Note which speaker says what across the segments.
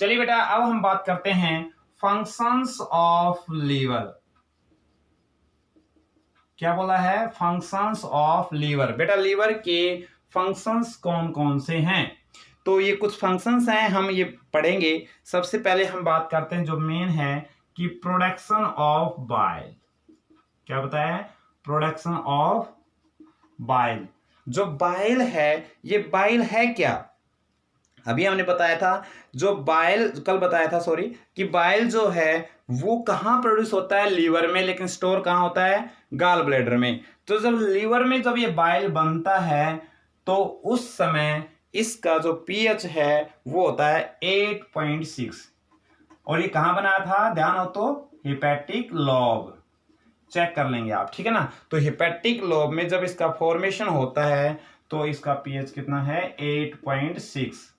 Speaker 1: चलिए बेटा, अब हम बात करते हैं फंक्शंस ऑफ लीवर। क्या बोला है? Functions of liver. बेटा लीवर के फंक्शंस कौन कौन से हैं? तो ये कुछ फंक्शंस हैं, हम ये पढ़ेंगे। सबसे पहले हम बात करते हैं जो मेन है कि प्रोडक्शन ऑफ बाइल। क्या बताया? Production of bile. जो बाइल है, ये बाइल है क्या? अभी हमने बताया था, जो बाइल कल बताया था, सॉरी, कि बाइल जो है वो कहाँ प्रोड्यूस होता है? लीवर में, लेकिन स्टोर कहाँ होता है? गाल ब्लैडर में। तो जब लीवर में जब ये बाइल बनता है तो उस समय इसका जो पीएच है वो होता है 8.6। और ये कहाँ बनाया था? ध्यान हो तो हिपैटिक लोब, चेक कर लेंगे आप, ठीक है ना। तो हिपैटिक लोब में जब इसका फॉर्मेशन होता है तो इसका पीएच कितना है? 8.6।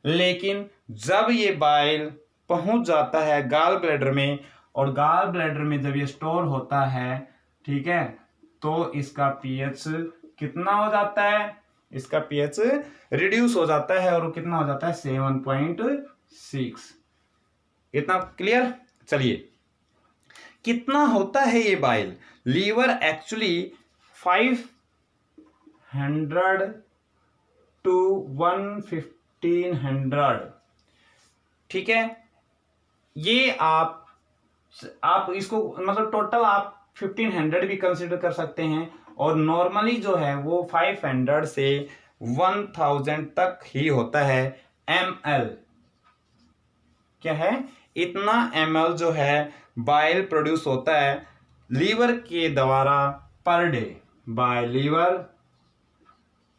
Speaker 1: लेकिन जब ये बाइल पहुंच जाता है गाल ब्लैडर में, और गाल ब्लैडर में जब ये स्टोर होता है, ठीक है, तो इसका पीएच कितना हो जाता है? इसका पीएच रिड्यूस हो जाता है, और वो कितना हो जाता है? 7.6। इतना क्लियर? चलिए, कितना होता है ये बाइल? लीवर एक्चुअली 500 टू 1500, ठीक है। ये आप इसको मतलब टोटल आप 1500 भी कंसिडर कर सकते हैं, और नॉर्मली जो है वो 500 से 1000 तक ही होता है ml। क्या है? इतना ml जो है बाइल प्रोड्यूस होता है लीवर के द्वारा पर डे, बाय लीवर,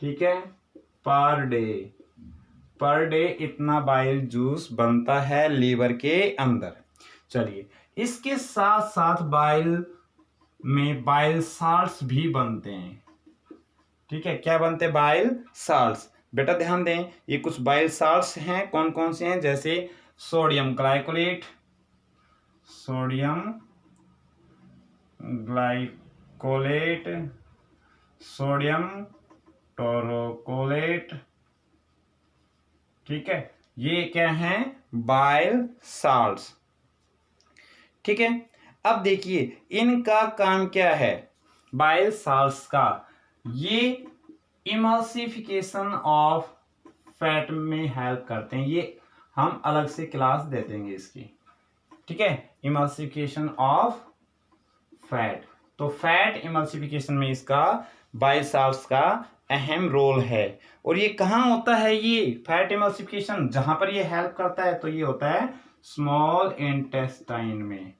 Speaker 1: ठीक है, पर डे इतना बाइल जूस बनता है लीवर के अंदर। चलिए, इसके साथ साथ बाइल में बाइल साल्ट्स भी बनते हैं, ठीक है। क्या बनते हैं? Bile salts. बेटा ध्यान दें, ये कुछ बाइल साल्ट्स हैं, कौन कौन से हैं? जैसे sodium glycolate, sodium glycolate, sodium taurocholate, ठीक है, ये क्या हैं? बाइल साल्ट्स, ठीक है। अब देखिए, इनका काम क्या है? बाइल साल्ट्स का, ये इमल्सिफिकेशन ऑफ फैट में हेल्प करते हैं। ये हम अलग से क्लास दे देंगे इसकी, ठीक है। इमल्सिफिकेशन ऑफ फैट, तो फैट इमल्सिफिकेशन में इसका बाइल साल्ट्स का अहम रोल है। और ये कहाँ होता है? ये फैट इमल्सिफिकेशन जहां पर ये हेल्प करता है तो ये होता है स्मॉल इंटेस्टाइन में,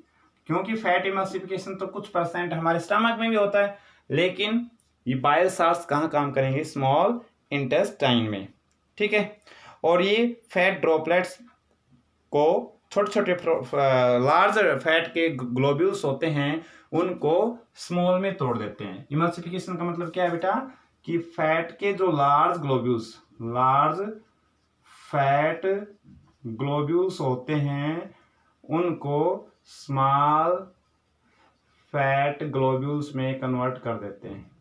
Speaker 1: क्योंकि फैट इमल्सिफिकेशन तो कुछ परसेंट हमारे स्टमक में भी होता है, लेकिन ये बाइल साल्ट्स कहाँ काम करेंगे? स्मॉल इंटेस्टाइन में, ठीक है। और ये फैट ड्रॉपलेट्स को, छोटे छोटे लार्ज फैट के ग्लोब्यूल्स होते हैं, उनको स्मॉल में तोड़ देते हैं। इमल्सिफिकेशन का मतलब क्या है बेटा? कि फैट के जो लार्ज फैट ग्लोब्यूल्स होते हैं उनको स्मॉल फैट ग्लोब्यूल्स में कन्वर्ट कर देते हैं,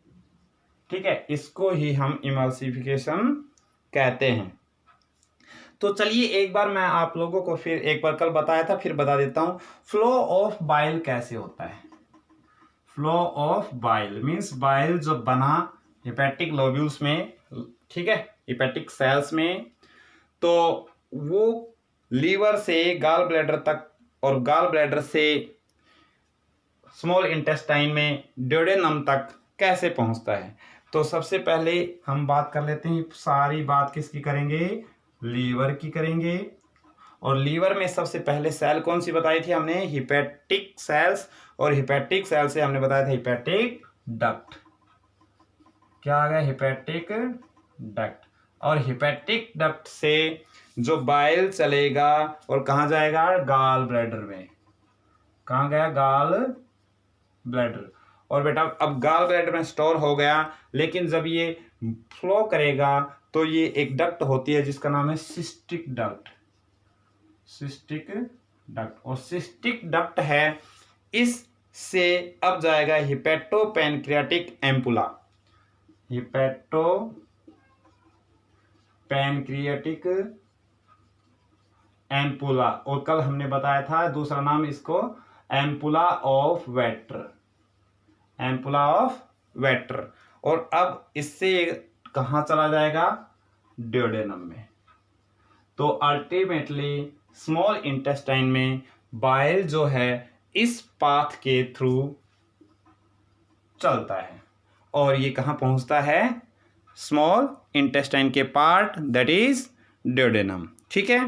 Speaker 1: ठीक है। इसको ही हम इमल्सिफिकेशन कहते हैं। तो चलिए, एक बार मैं आप लोगों को फिर एक बार कल बताया था, फिर बता देता हूं फ्लो ऑफ बाइल कैसे होता है। Flow of bile means bile जो बना हेपेटिक लोब्यूल्स में, ठीक है, हेपेटिक सेल्स में, तो वो लीवर से गाल ब्लैडर तक, और गाल ब्लैडर से स्मॉल इंटेस्टाइन में ड्यूडेनम तक कैसे पहुंचता है। तो सबसे पहले हम बात कर लेते हैं, सारी बात किसकी करेंगे? लीवर की करेंगे। और लीवर में सबसे पहले सेल कौन सी बताई थी हमने? Hepatic sales. और हिपैटिक सेल से हमने बताया था हिपैटिक डक्ट। क्या आ गया? Hepatic duct. और हिपैटिक डक्ट से जो बाइल चलेगा और कहाँ जाएगा? गाल ब्लैडर में। कहाँ गया? Gall bladder. और बेटा अब गाल ब्लैडर में स्टोर हो गया, लेकिन जब ये फ्लो करेगा तो ये एक डक्ट होती है जिसका नाम है सिस्टिक डक्ट। सिस्टिक डक्ट, और सिस्टिक डक्ट है, इससे अब जाएगा hepato pancreatic ampulla. Hepato pancreatic ampulla, और कल हमने बताया था दूसरा नाम इसको ampulla of waiter, ampulla of waiter. और अब इससे कहाँ चला जाएगा, ड्यूडेनम में। तो अल्टीमेटली स्मॉल इंटेस्टाइन में बाइल जो है इस पाथ के थ्रू चलता है और ये कहाँ पहुंचता है, स्मॉल इंटेस्टाइन के पार्ट दैट इज ड्यूडेनम। ठीक है,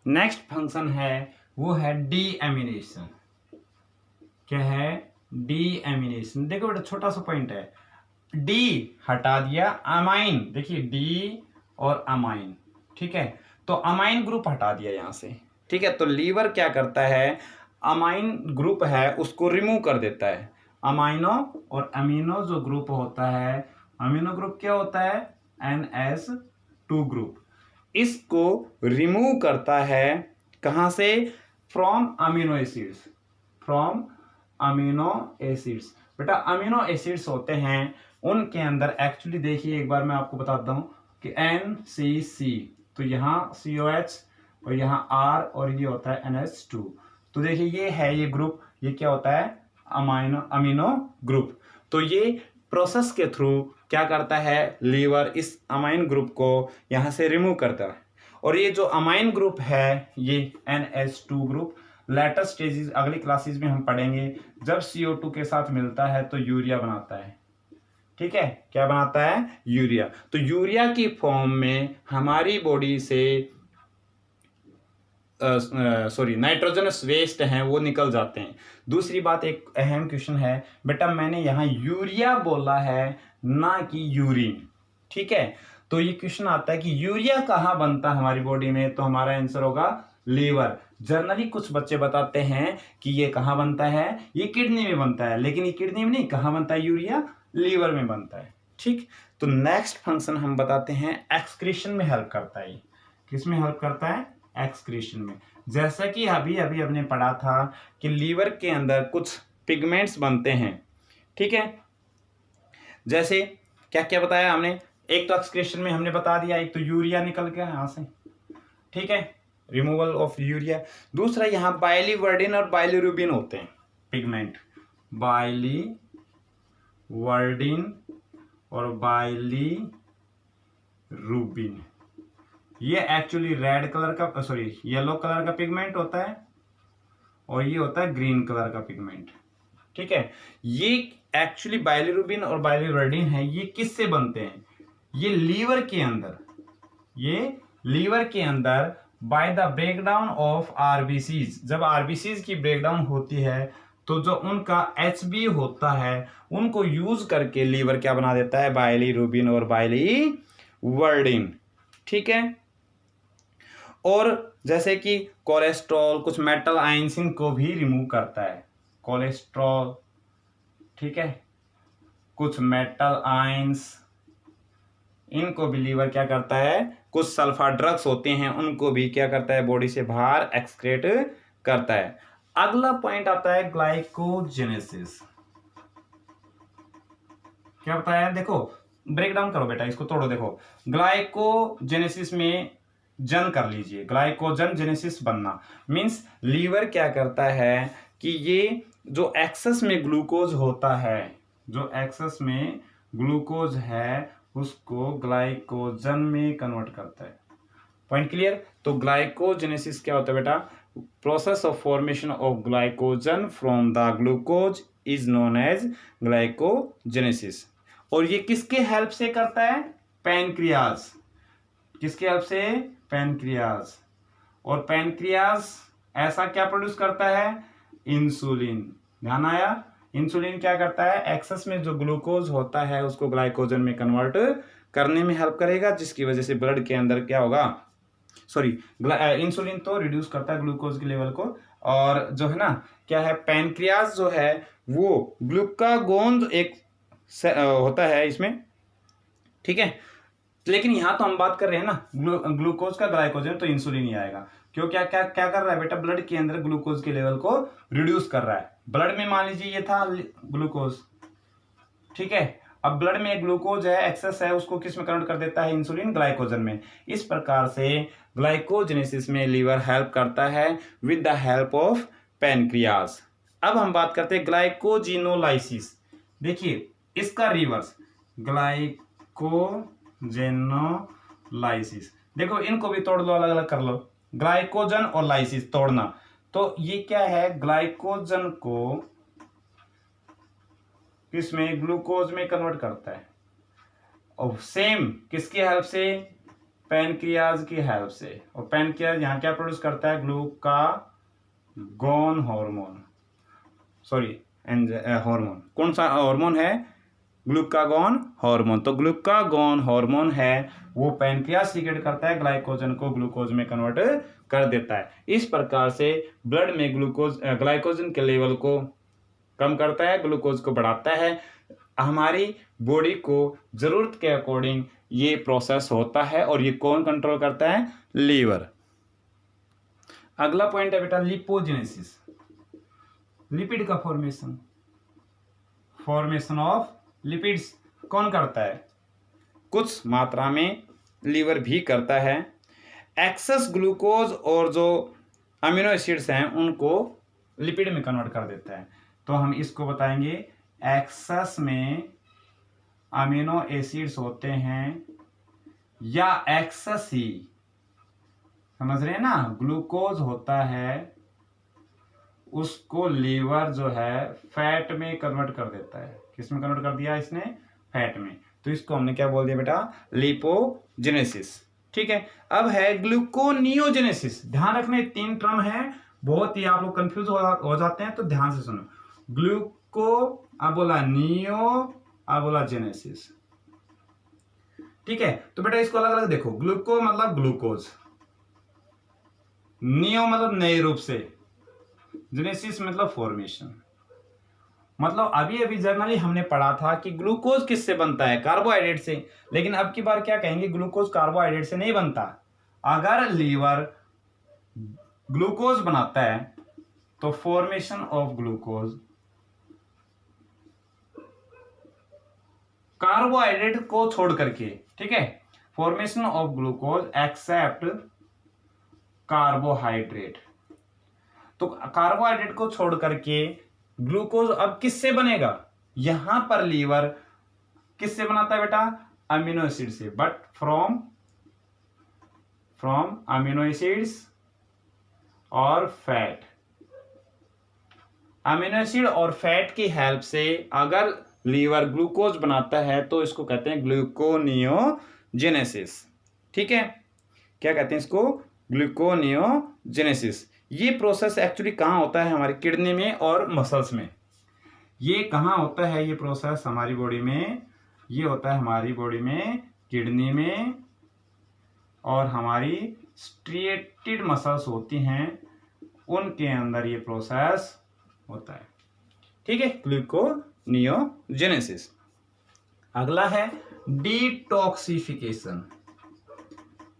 Speaker 1: नेक्स्ट फंक्शन है वो है डीएमिनेशन। क्या है, डीएमिनेशन। देखो बेटा छोटा सा पॉइंट है, डी हटा दिया, अमाइन, देखिए डी और अमाइन, ठीक है, तो अमाइन ग्रुप हटा दिया यहां से। ठीक है, तो लीवर क्या करता है, अमाइन ग्रुप है उसको रिमूव कर देता है। अमाइनो और अमीनो जो ग्रुप होता है, अमीनो ग्रुप क्या होता है, NH2 ग्रुप, इसको रिमूव करता है कहां से, from amino acids, from amino acids. बेटा अमीनो एसिड्स होते हैं उनके अंदर एक्चुअली देखिए, एक बार मैं आपको बताता हूं कि NCC, तो यहाँ COH और यहाँ R और ये होता है NH2। तो देखिए ये है, ये ग्रुप, ये क्या होता है, अमीनो ग्रुप। तो ये प्रोसेस के थ्रू क्या करता है, लीवर इस अमाइन ग्रुप को यहाँ से रिमूव करता है। और ये जो अमाइन ग्रुप है ये NH2 ग्रुप, लेटर स्टेजेस अगली क्लासेस में हम पढ़ेंगे, जब CO2 के साथ मिलता है तो यूरिया बनाता है। ठीक है, क्या बनाता है, यूरिया। तो यूरिया की फॉर्म में हमारी बॉडी से नाइट्रोजनस वेस्ट हैं वो निकल जाते हैं। दूसरी बात, एक अहम क्वेश्चन है बेटा, मैंने यहाँ यूरिया बोला है ना कि यूरिन। ठीक है, तो ये क्वेश्चन आता है कि यूरिया कहाँ बनता है हमारी बॉडी में, तो हमारा आंसर होगा लीवर। जनरली कुछ बच्चे बताते हैं कि ये कहाँ बनता है, ये किडनी में बनता है, लेकिन ये किडनी में नहीं, कहाँ बनता है यूरिया, लीवर में बनता है। ठीक, तो नेक्स्ट फंक्शन हम बताते हैं, एक्सक्रीशन में हेल्प करता है। किस में हेल्प करता है, एक्सक्रीशन में। जैसा कि अभी अभी हमने पढ़ा था कि लीवर के अंदर कुछ पिगमेंट्स बनते हैं। ठीक है, जैसे क्या क्या बताया हमने, एक तो एक्सक्रीशन में हमने बता दिया, एक तो यूरिया निकल गया यहां से, ठीक है, रिमूवल ऑफ यूरिया। दूसरा यहाँ बाइलीवर्डिन और बाइलीरुबिन होते हैं पिगमेंट, बाइलीवर्डिन और बाइलीरुबिन। ये एक्चुअली रेड कलर का, येलो कलर का पिगमेंट होता है और ये होता है ग्रीन कलर का पिगमेंट। ठीक है, ये एक्चुअली बाइलीरुबिन और बाइलीवर्डिन है, ये किससे बनते हैं, ये लीवर के अंदर by the breakdown of RBCs. जब आरबीसीज की ब्रेकडाउन होती है तो जो उनका HB होता है उनको यूज करके लीवर क्या बना देता है, बाइलीरुबिन और बाइलीवर्डिन। ठीक है, और जैसे कि कोलेस्ट्रॉल, कुछ मेटल आयंस इनको भी रिमूव करता है, कोलेस्ट्रॉल, ठीक है, कुछ मेटल आयंस इनको भी लीवर क्या करता है, कुछ सल्फा ड्रग्स होते हैं उनको भी क्या करता है, बॉडी से बाहर एक्सक्रेट करता है। अगला पॉइंट आता है ग्लाइकोजेनेसिस। क्या बताया, देखो ब्रेक डाउन करो बेटा, इसको तोड़ो। देखो ग्लाइकोजेनेसिस में जन कर लीजिए, ग्लाइकोजन जेनेसिस बनना मीन्स लीवर क्या करता है कि ये जो एक्सेस में ग्लूकोज होता है, जो एक्सेस में ग्लूकोज है उसको ग्लाइकोजन में कन्वर्ट करता है। Point clear. तो ग्लाइकोजेनेसिस क्या होता है बेटा, process of formation of glycogen from the glucose is known as glycogenesis. और ये किसके हेल्प से करता है, पैनक्रियाज। किसके हेल्प से, पैनक्रियाज। और पैनक्रियाज ऐसा क्या प्रोड्यूस करता है, इंसुलिन। ध्यान आया, इंसुलिन क्या करता है, एक्सेस में जो ग्लूकोज होता है उसको ग्लाइकोजन में कन्वर्ट करने में हेल्प करेगा, जिसकी वजह से ब्लड के अंदर क्या होगा, इंसुलिन तो रिड्यूस करता है ग्लूकोज के लेवल को। और जो है ना क्या है, पैनक्रियाज जो है वो ग्लूकागोन एक होता है इसमें, ठीक है। लेकिन यहां तो हम बात कर रहे हैं ना ग्लूकोज का ग्लाइकोजन, तो इंसुलिन ही आएगा। क्यों, क्या क्या क्या कर रहा है बेटा, ब्लड के अंदर ग्लूकोज के लेवल को रिड्यूस कर रहा है। ब्लड में मान लीजिए ये था ग्लूकोज, ठीक है, अब ब्लड में ग्लूकोज है, एक्सेस है, उसको किस में कन्वर्ट कर देता है, इंसुलिन ग्लाइकोजन में। इस प्रकार से ग्लाइकोजेनेसिस में लीवर हेल्प करता है with the help of pancreas. अब हम बात करते हैं ग्लाइकोजिनोलाइसिस। देखिए इसका रिवर्स ग्लाइकोजेनोलाइसिस। देखो इनको भी तोड़ लो, अलग अलग कर लो। ग्लाइकोजन और लाइसिस तोड़ना, तो ये क्या है, ग्लाइकोजन को किसमें, ग्लूकोज में कन्वर्ट करता है। और सेम किसकी हेल्प से, पैनक्रियाज की हेल्प से। और पैनक्रियाज यहाँ क्या प्रोड्यूस करता है, ग्लूकागॉन हार्मोन, सॉरी हार्मोन। कौन सा हार्मोन है, ग्लूकागॉन हार्मोन। तो ग्लूकागॉन हार्मोन है वो पैनक्रियाज सीक्रेट करता है, ग्लाइकोजन को ग्लूकोज में कन्वर्ट कर देता है। इस प्रकार से ब्लड में ग्लाइकोजन के लेवल को कम करता है, ग्लूकोज को बढ़ाता है। हमारी बॉडी को जरूरत के अकॉर्डिंग ये प्रोसेस होता है, और ये कौन कंट्रोल करता है, लीवर। अगला पॉइंट है बेटा लिपोजेनेसिस, लिपिड का फॉर्मेशन ऑफ लिपिड्स कौन करता है, कुछ मात्रा में लीवर भी करता है। एक्सेस ग्लूकोज और जो अमीनो एसिड्स हैं उनको लिपिड में कन्वर्ट कर देता है। तो हम इसको बताएंगे, एक्सेस में अमीनो एसिड्स होते हैं या एक्सेस ही, समझ रहे हैं ना, ग्लूकोज होता है उसको लीवर जो है फैट में कन्वर्ट कर देता है। किस में कन्वर्ट कर दिया इसने, फैट में। तो इसको हमने क्या बोल दिया बेटा, लिपोजेनेसिस। ठीक है, अब है ग्लूकोनियोजेनेसिस। ध्यान रखना, 3 टर्म है, बहुत ही आप लोग कंफ्यूज हो जाते हैं, तो ध्यान से सुनो। ग्लूको, अब बोला नियो, अब बोला जेनेसिस। ठीक है, तो बेटा इसको अलग अलग देखो। ग्लूको मतलब ग्लूकोज, नियो मतलब नए रूप से, जेनेसिस मतलब फॉर्मेशन। मतलब अभी अभी जर्नली हमने पढ़ा था कि ग्लूकोज किससे बनता है, कार्बोहाइड्रेट से। लेकिन अब की बार क्या कहेंगे, ग्लूकोज कार्बोहाइड्रेट से नहीं बनता। अगर लीवर ग्लूकोज बनाता है तो फॉर्मेशन ऑफ ग्लूकोज कार्बोहाइड्रेट को छोड़ करके, ठीक है, formation of glucose except carbohydrate. तो कार्बोहाइड्रेट को छोड़ करके ग्लूकोज अब किससे बनेगा, यहां पर लीवर किससे बनाता है बेटा, अमीनो एसिड से, बट फ्रॉम अमीनो एसिड्स और फैट। अमीनो एसिड और फैट की हेल्प से अगर लीवर ग्लूकोज बनाता है तो इसको कहते हैं ग्लूकोनियोजेनेसिस। ठीक है, क्या कहते हैं इसको, ग्लूकोनियोजेनेसिस। ये प्रोसेस एक्चुअली कहाँ होता है, हमारी किडनी में और मसल्स में। ये कहाँ होता है ये प्रोसेस हमारी बॉडी में, ये होता है हमारी बॉडी में किडनी में, और हमारी स्ट्रिएटेड मसल्स होती हैं उनके अंदर ये प्रोसेस होता है। ठीक है, ग्लूकोनियोजेनेसिस। अगला है डिटॉक्सिफिकेशन।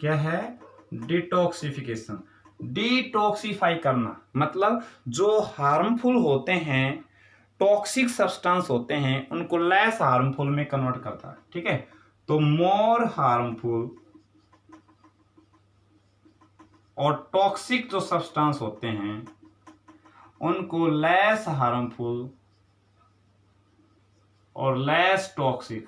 Speaker 1: क्या है, डिटॉक्सिफिकेशन। डिटॉक्सिफाई करना मतलब जो हार्मफुल होते हैं, टॉक्सिक सब्सटेंस होते हैं, उनको लेस हार्मफुल में कन्वर्ट करता है। ठीक है, तो मोर हार्मफुल और टॉक्सिक जो सब्सटेंस होते हैं उनको लेस हार्मफुल और लेस टॉक्सिक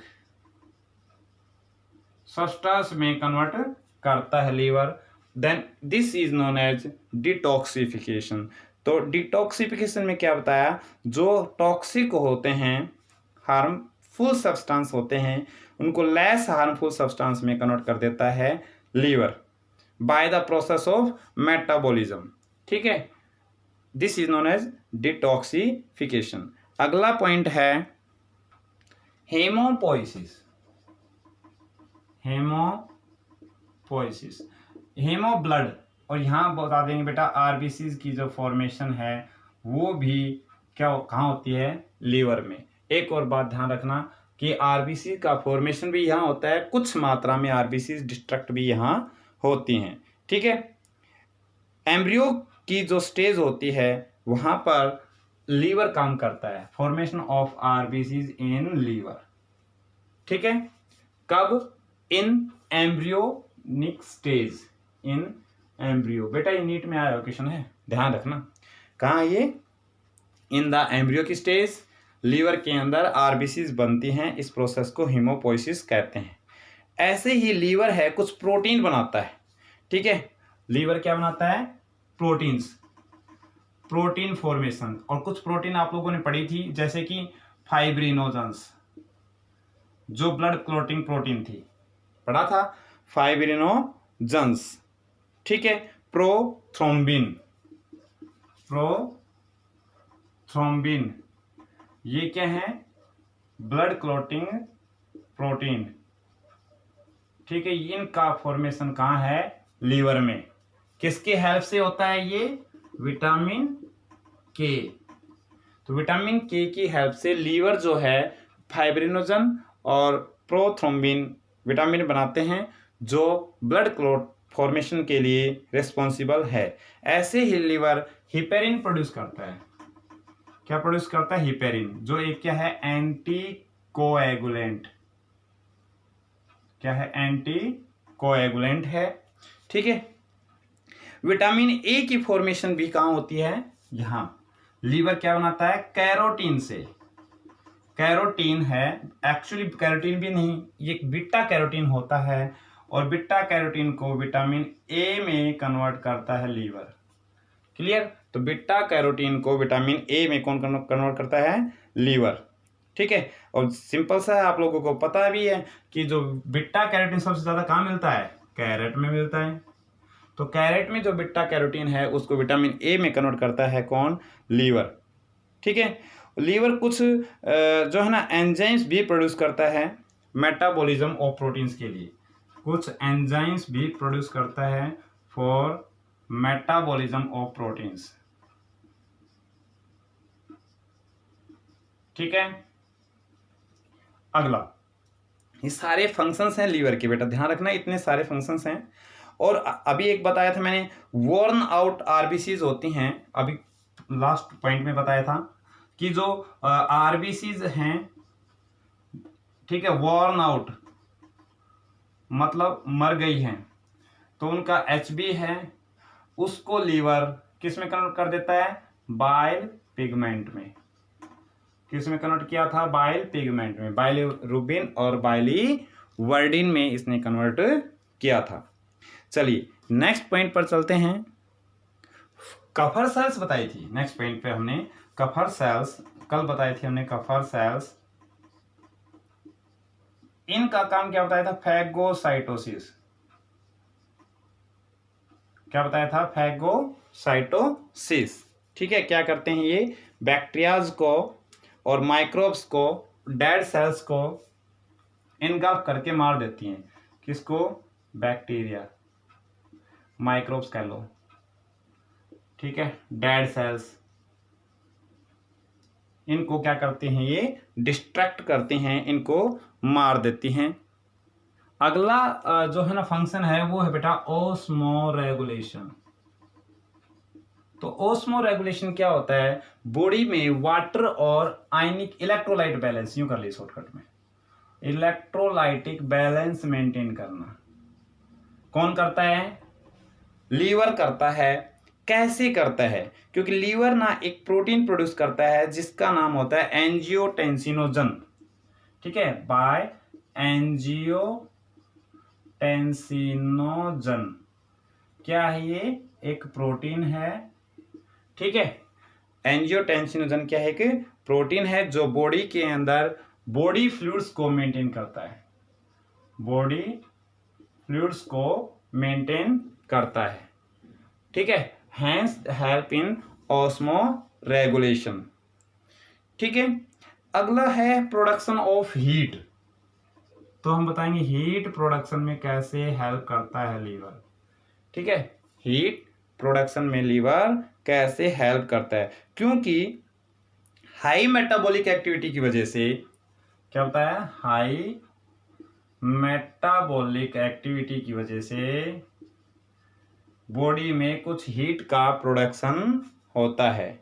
Speaker 1: सब्सटेंस में कन्वर्ट करता है liver. Then this is known as detoxification. तो डिटॉक्सिफिकेशन में क्या बताया, जो टॉक्सिक होते हैं, हार्मफुल सब्सटेंस होते हैं, उनको लेस हार्मफुल सब्सटेंस में कन्वर्ट कर देता है liver by the process of metabolism. ठीक है, this is known as detoxification. अगला पॉइंट है हेमोपोइसिस। हेमोपोइसिस, हेमो ब्लड, और यहाँ बता देंगे बेटा आरबीसी की जो फॉर्मेशन है वो भी क्या कहाँ होती है, लीवर में। एक और बात ध्यान रखना कि आरबीसी का फॉर्मेशन भी यहाँ होता है, कुछ मात्रा में आरबीसी डिस्ट्रक्ट भी यहाँ होती हैं। ठीक है, एम्ब्रियो की जो स्टेज होती है वहां पर लीवर काम करता है, formation of RBC in liver. ठीक है, कब? In embryonic stage, in embryo. बेटा ये नीट में आया क्वेश्चन है, ध्यान रखना। कहाँ ये? इन द एम्ब्रियो की स्टेज लीवर के अंदर आरबीसीज बनती हैं, इस प्रोसेस को हीमोपोइसिस कहते हैं। ऐसे ही लीवर है कुछ प्रोटीन बनाता है, ठीक है। लीवर क्या बनाता है? Proteins, protein formation. और कुछ प्रोटीन आप लोगों ने पढ़ी थी, जैसे कि फाइब्रिनोजेंस, जो ब्लड क्लॉटिंग प्रोटीन थी, पढ़ा था फाइब्रिनोजेंस, ठीक है। प्रोथ्रोम्बिन, प्रोथ्रोम्बिन ये क्या है? ब्लड क्लॉटिंग प्रोटीन, ठीक है। इनका फॉर्मेशन कहाँ है? लीवर में। किसके हेल्प से होता है ये? विटामिन के। तो विटामिन के की हेल्प से लीवर जो है फाइब्रिनोजन और प्रोथ्रोम्बिन विटामिन बनाते हैं, जो ब्लड क्लॉट फॉर्मेशन के लिए रिस्पॉन्सिबल है। ऐसे ही लीवर हिपेरिन प्रोड्यूस करता है। क्या प्रोड्यूस करता है? हिपेरिन, जो एक क्या है? Anti coagulant. क्या है? एंटी कोएगुलेंट है, ठीक है। विटामिन ए की फॉर्मेशन भी कहाँ होती है? यहां। लीवर क्या बनाता है? कैरोटीन से। कैरोटीन है, एक्चुअली कैरोटीन भी नहीं, ये बीटा कैरोटीन होता है, और बीटा कैरोटीन को विटामिन ए में कन्वर्ट करता है लीवर। क्लियर? तो बीटा कैरोटीन को विटामिन ए में कौन कन्वर्ट करता है? लीवर, ठीक है। और सिंपल सा है, आप लोगों को पता भी है कि जो बीटा कैरोटीन सबसे ज्यादा कहाँ मिलता है? कैरेट में मिलता है। तो कैरेट में जो बीटा कैरोटीन है उसको विटामिन ए में कन्वर्ट करता है कौन? लीवर, ठीक है। लीवर कुछ जो है ना एंजाइम्स भी प्रोड्यूस करता है मेटाबॉलिज्म ऑफ प्रोटीन्स के लिए। कुछ एंजाइम्स भी प्रोड्यूस करता है फॉर मेटाबॉलिज्म ऑफ प्रोटीन्स, ठीक है। अगला, ये सारे फंक्शंस हैं लीवर के, बेटा ध्यान रखना, इतने सारे फंक्शंस हैं। और अभी एक बताया था मैंने, वॉर्न आउट आरबीसीज होती हैं। अभी लास्ट पॉइंट में बताया था कि जो आरबीसीज हैं, ठीक है, वॉर्न आउट मतलब मर गई हैं, तो उनका एचबी है, उसको लीवर किस में कन्वर्ट कर देता है? बाइल पिगमेंट में। किस में कन्वर्ट किया था? बाइल पिगमेंट में, बाइलिरुबिन और बाइलिवर्डिन में इसने कन्वर्ट किया था। चलिए नेक्स्ट पॉइंट पर चलते हैं। कफर सेल्स बताई थी, नेक्स्ट पॉइंट पे हमने कफर सेल्स कल बताई थी हमने। कफर सेल्स, इनका काम क्या बताया था? फैगोसाइटोसिस। क्या बताया था? फैगोसाइटोसिस, ठीक है। क्या करते हैं ये? बैक्टीरियाज को और माइक्रोब्स को, डेड सेल्स को इनगल्फ करके मार देती हैं। किसको? बैक्टीरिया, माइक्रोब्स कह लो, ठीक है, डेड सेल्स, इनको क्या करते हैं? ये डिस्ट्रैक्ट करते हैं, इनको मार देती हैं। अगला जो है ना फंक्शन है वो है बेटा ओस्मोरेगुलेशन। तो ओस्मो रेगुलेशन क्या होता है? बॉडी में वाटर और आयनिक इलेक्ट्रोलाइट बैलेंस, यूं कर ली शॉर्टकट में, इलेक्ट्रोलाइटिक बैलेंस मेंटेन करना कौन करता है? लीवर करता है। कैसे करता है? क्योंकि लीवर ना एक प्रोटीन प्रोड्यूस करता है जिसका नाम होता है एंजियोटेंसिनोजन, ठीक है, बाय एंजियोटेंसिनोजन। क्या है ये? एक प्रोटीन है, ठीक है। एंजियोटेंसिनोजन क्या है? कि प्रोटीन है जो बॉडी के अंदर बॉडी फ्लूइड्स को मेंटेन करता है, बॉडी फ्लूइड्स को मेंटेन करता है, ठीक है। Hence help in osmoregulation, ठीक है। अगला है प्रोडक्शन ऑफ हीट। तो हम बताएंगे हीट प्रोडक्शन में कैसे हेल्प करता है लीवर, ठीक है। हीट प्रोडक्शन में लीवर कैसे हेल्प करता है? क्योंकि हाई मेटाबॉलिक एक्टिविटी की वजह से, क्या होता है? हाई मेटाबॉलिक एक्टिविटी की वजह से बॉडी में कुछ हीट का प्रोडक्शन होता है,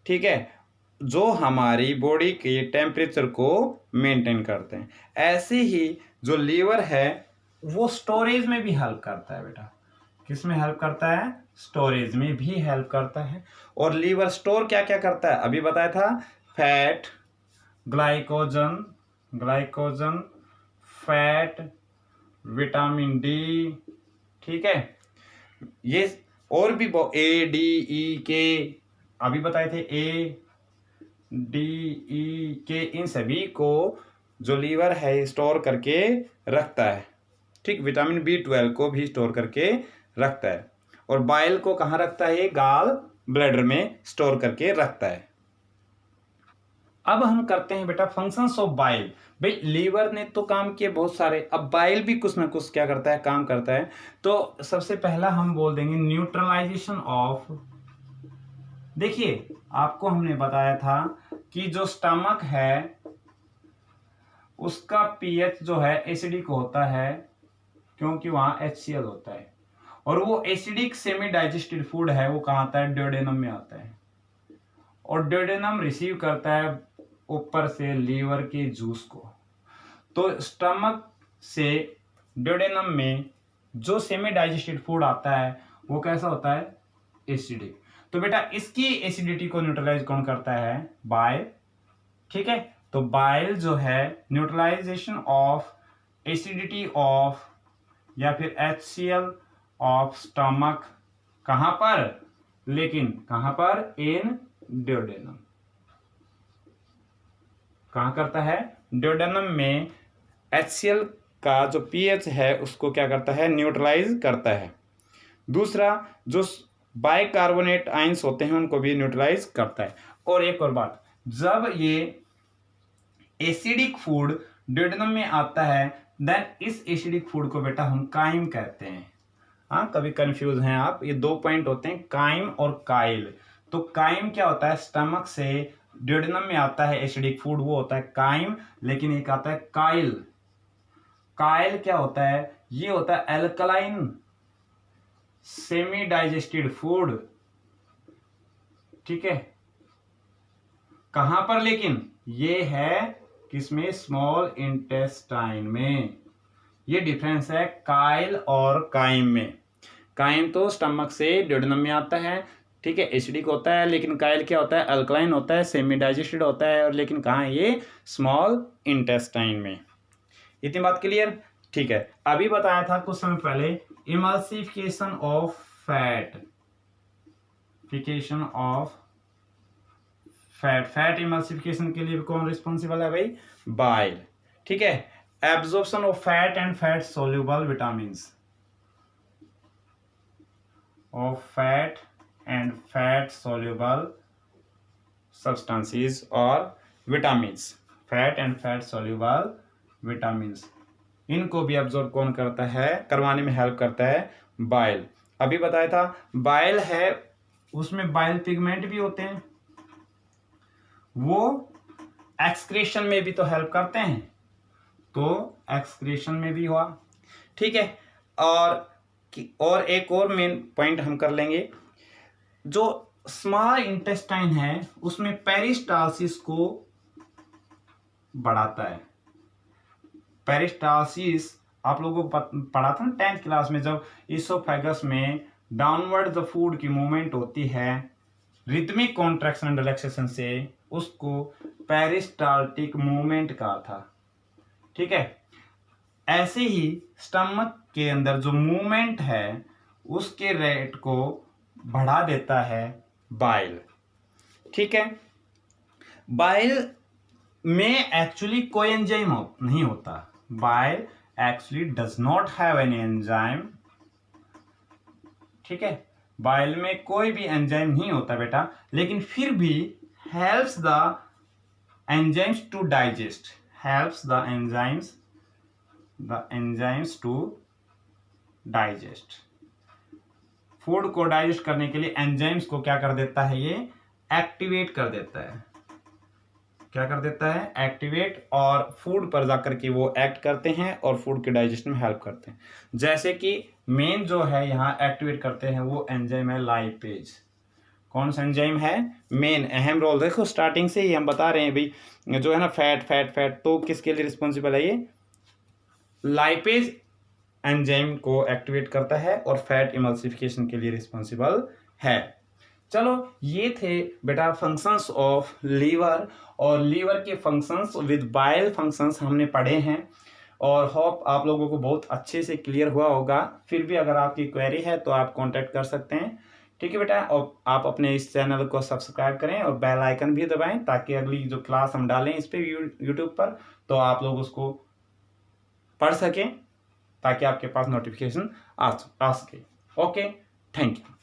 Speaker 1: ठीक है। जो हमारी बॉडी के टेम्परेचर को मेंटेन करते हैं। ऐसे ही जो लीवर है वो स्टोरेज में भी हेल्प करता है बेटा। किस में हेल्प करता है? स्टोरेज में भी हेल्प करता है। और लीवर स्टोर क्या क्या करता है? अभी बताया था, fat, glycogen, fat, vitamin D, ठीक है। ये और भी ए डी ई के अभी बताए थे, ए डी ई के, इन सभी को जो लीवर है स्टोर करके रखता है। ठीक, विटामिन B12 को भी स्टोर करके रखता है। और बाइल को कहाँ रखता है? गाल ब्लैडर में स्टोर करके रखता है। अब हम करते हैं बेटा फंक्शंस ऑफ बाइल। भाई लीवर ने तो काम किए बहुत सारे, अब बाइल भी कुछ ना कुछ क्या करता है? काम करता है। तो सबसे पहला हम बोल देंगे न्यूट्रलाइजेशन ऑफ। देखिए आपको हमने बताया था कि जो स्टमक है उसका पीएच जो है एसिडिक होता है, क्योंकि वहां HCl होता है। और वो एसिडिक सेमी डाइजेस्टेड फूड है, वो कहाँ आता है? ड्यूडेनम में आता है। और ड्यूडेनम रिसीव करता है ऊपर से लीवर के जूस को। तो स्टमक से ड्यूडेनम में जो सेमी डाइजेस्टेड फूड आता है वो कैसा होता है? एसिडिक। तो बेटा इसकी एसिडिटी को न्यूट्रलाइज कौन करता है? बाइल। ठीक है, तो बाइल जो है न्यूट्रलाइजेशन ऑफ एसिडिटी ऑफ या फिर HCl ऑफ स्टमक, कहां पर? लेकिन कहां पर? इन ड्यूडेनम। कहां करता है? ड्यूडेनम में HCl का जो पीएच है उसको क्या करता है? न्यूट्रलाइज करता है। दूसरा, जो बाइकार्बोनेट आयंस होते हैं उनको भी न्यूट्रलाइज करता है। और एक और बात, जब ये एसिडिक फूड ड्यूडेनम में आता है देन इस एसिडिक फूड को बेटा हम काइम कहते हैं। हाँ, कभी कंफ्यूज हैं आप, ये दो पॉइंट होते हैं, काइम और काइल। तो काइम क्या होता है? स्टमक से ड्यूडेनम में आता है एसिडिक फूड, वो होता है काइम। लेकिन एक आता है काइल। काइल क्या होता है? ये होता है एल्कलाइन सेमी डाइजेस्टेड फूड। ठीक है, कहां पर? लेकिन ये है किसमें? स्मॉल इंटेस्टाइन में। ये डिफरेंस है काइल और काइम में। काइम तो स्टमक से ड्यूडेनम में आता है, ठीक है, एसिडिक होता है। लेकिन काइल क्या होता है? अल्कलाइन होता है, सेमी डाइजेस्टेड होता है। और लेकिन कहाँ है ये? स्मॉल इंटेस्टाइन में। इतनी बात क्लियर? ठीक है, अभी बताया था कुछ समय पहले emulsification of fat. Fat emulsification के लिए कौन रिस्पॉन्सिबल है भाई? बाइल। ठीक है, absorption of fat and fat soluble vitamins, of fat and fat soluble substances और vitamins, fat and fat soluble vitamins, इनको भी एब्जॉर्ब कौन करता है? करवाने में हेल्प करता है बाइल। अभी बताया था बाइल है, उसमें बाइल पिगमेंट भी होते हैं, वो एक्सक्रीशन में भी तो हेल्प करते हैं। तो एक्सक्रीशन में भी हुआ। ठीक है, और एक और मेन पॉइंट हम कर लेंगे, जो स्मॉल इंटेस्टाइन है उसमें पेरिस्टालसिस को बढ़ाता है। पेरिस्टालसिस आप लोगों को पढ़ा था ना 10th क्लास में, जब इसोफेगस में डाउनवर्ड द फूड की मूवमेंट होती है रिदमिक कॉन्ट्रैक्शन एंड रिलैक्सेशन से, उसको पेरिस्टाल्टिक मूवमेंट कहा था। ठीक है, ऐसे ही स्टमक के अंदर जो मूवमेंट है उसके रेट को बढ़ा देता है बाइल। ठीक है, बाइल में एक्चुअली कोई एंजाइम नहीं होता। Bile actually does not have any enzyme. ठीक है, बाइल में कोई भी एंजाइम नहीं होता बेटा, लेकिन फिर भी helps the enzymes to digest, helps the enzymes to digest. Food को डाइजेस्ट करने के लिए एंजाइम्स को क्या कर देता है? ये एक्टिवेट कर देता है। क्या कर देता है? एक्टिवेट। और फूड पर जाकर के वो एक्ट करते हैं और फूड के डाइजेशन में हेल्प करते हैं। जैसे कि मेन जो है यहाँ एक्टिवेट करते हैं वो एंजाइम है लाइपेज। कौन सा एंजाइम है, मेन अहम रोल। देखो स्टार्टिंग से ही हम बता रहे हैं भाई, जो है ना फैट फैट फैट, तो किसके लिए रिस्पॉन्सिबल है, ये लाइपेज एंजाइम को एक्टिवेट करता है और फैट इमल्सिफिकेशन के लिए रिस्पॉन्सिबल है। चलो ये थे बेटा फंक्शंस ऑफ लीवर, और लीवर के फंक्शंस विद बाइल फंक्शंस हमने पढ़े हैं, और होप आप लोगों को बहुत अच्छे से क्लियर हुआ होगा। फिर भी अगर आपकी क्वेरी है तो आप कांटेक्ट कर सकते हैं, ठीक है बेटा। और आप अपने इस चैनल को सब्सक्राइब करें और बेल आइकन भी दबाएं, ताकि अगली जो क्लास हम डालें इस पे यूट्यूब पर, तो आप लोग उसको पढ़ सकें, ताकि आपके पास नोटिफिकेशन आ सके। Okay, thank you.